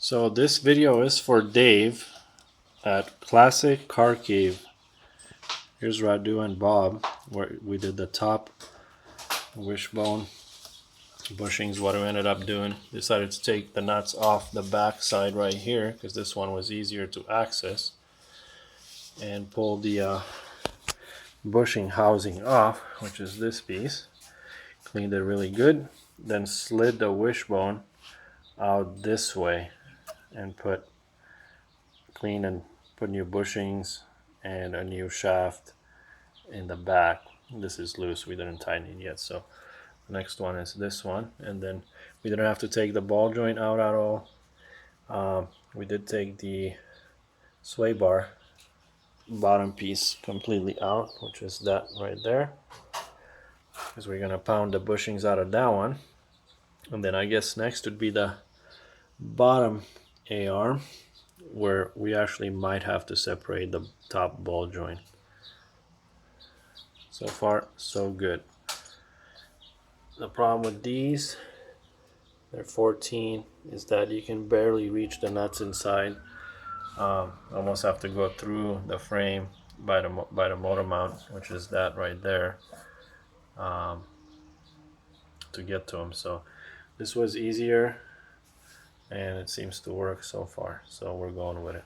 So this video is for Dave at Classic Car Cave. Here's Radu and Bob, where we did the top wishbone bushings. What we ended up doing, decided to take the nuts off the back side right here because this one was easier to access, and pull the bushing housing off, which is this piece. Cleaned it really good, then slid the wishbone out this way and put new bushings and a new shaft in the back. This is loose, we didn't tighten it yet, so the next one is this one. And then we didn't have to take the ball joint out at all. We did take the sway bar bottom piece completely out, which is that right there, because we're gonna pound the bushings out of that one. And then I guess next would be the bottom A-arm, where we actually might have to separate the top ball joint. So far, so good. The problem with these, they're 14, is that you can barely reach the nuts inside. Almost have to go through the frame by the motor mount, which is that right there, to get to them. So this was easier, and it seems to work so far. So we're going with it.